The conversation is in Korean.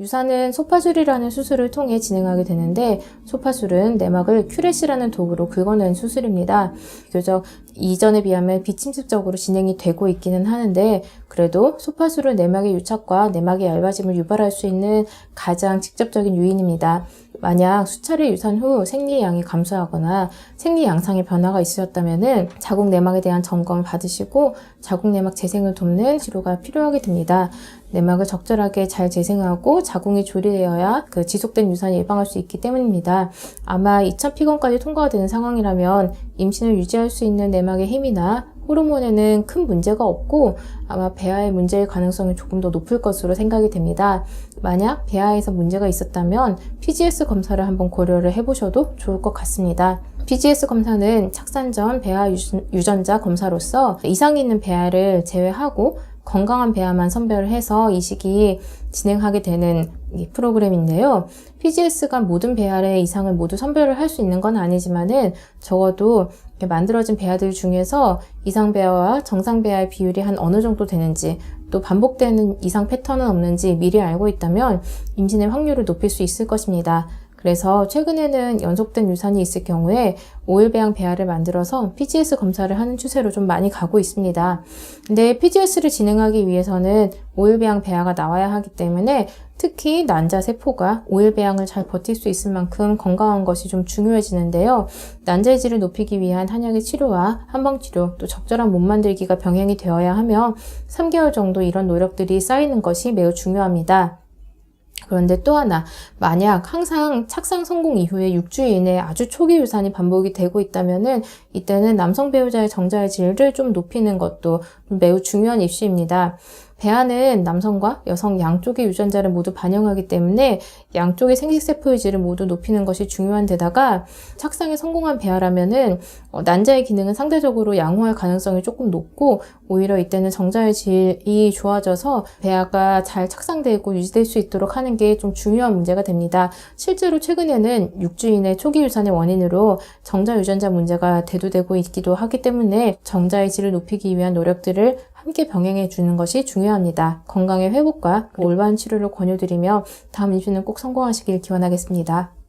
유산은 소파술이라는 수술을 통해 진행하게 되는데, 소파술은 내막을 큐렛이라는 도구로 긁어내는 수술입니다. 비교적 이전에 비하면 비침습적으로 진행이 되고 있기는 하는데, 그래도 소파술은 내막의 유착과 내막의 얇아짐을 유발할 수 있는 가장 직접적인 요인입니다. 만약 수차례 유산 후 생리의 양이 감소하거나 생리 양상의 변화가 있으셨다면 자궁 내막에 대한 점검을 받으시고 자궁 내막 재생을 돕는 치료가 필요하게 됩니다. 내막을 적절하게 잘 재생하고 자궁이 조리되어야 그 지속된 유산을 예방할 수 있기 때문입니다. 아마 2차 피검까지 통과가 되는 상황이라면 임신을 유지할 수 있는 내막의 힘이나 호르몬에는 큰 문제가 없고 아마 배아의 문제일 가능성이 조금 더 높을 것으로 생각이 됩니다. 만약 배아에서 문제가 있었다면 PGS 검사를 한번 고려를 해보셔도 좋을 것 같습니다. PGS 검사는 착산 전 배아 유전자 검사로서 이상이 있는 배아를 제외하고 건강한 배아만 선별을 해서 이 시기에 진행하게 되는 프로그램인데요. PGS가 모든 배아의 이상을 모두 선별을 할 수 있는 건 아니지만은 적어도 만들어진 배아들 중에서 이상 배아와 정상 배아의 비율이 한 어느 정도 되는지, 또 반복되는 이상 패턴은 없는지 미리 알고 있다면 임신의 확률을 높일 수 있을 것입니다. 그래서 최근에는 연속된 유산이 있을 경우에 오일배양 배아를 만들어서 PGS 검사를 하는 추세로 좀 많이 가고 있습니다. 근데 PGS를 진행하기 위해서는 오일배양 배아가 나와야 하기 때문에 특히 난자 세포가 오일배양을 잘 버틸 수 있을 만큼 건강한 것이 좀 중요해지는데요. 난자의 질을 높이기 위한 한약의 치료와 한방치료, 또 적절한 몸 만들기가 병행이 되어야 하며 3개월 정도 이런 노력들이 쌓이는 것이 매우 중요합니다. 그런데 또 하나, 만약 항상 착상 성공 이후에 6주 이내에 아주 초기 유산이 반복이 되고 있다면은 이때는 남성 배우자의 정자의 질을 좀 높이는 것도 매우 중요한 이슈입니다. 배아는 남성과 여성 양쪽의 유전자를 모두 반영하기 때문에 양쪽의 생식세포의 질을 모두 높이는 것이 중요한 데다가 착상에 성공한 배아라면은 난자의 기능은 상대적으로 양호할 가능성이 조금 높고 오히려 이때는 정자의 질이 좋아져서 배아가 잘 착상되고 유지될 수 있도록 하는 게 좀 중요한 문제가 됩니다. 실제로 최근에는 6주 이내 초기 유산의 원인으로 정자 유전자 문제가 대두되고 있기도 하기 때문에 정자의 질을 높이기 위한 노력들을 함께 병행해 주는 것이 중요합니다. 건강의 회복과 올바른 치료를 권유드리며 다음 임신은 꼭 성공하시길 기원하겠습니다.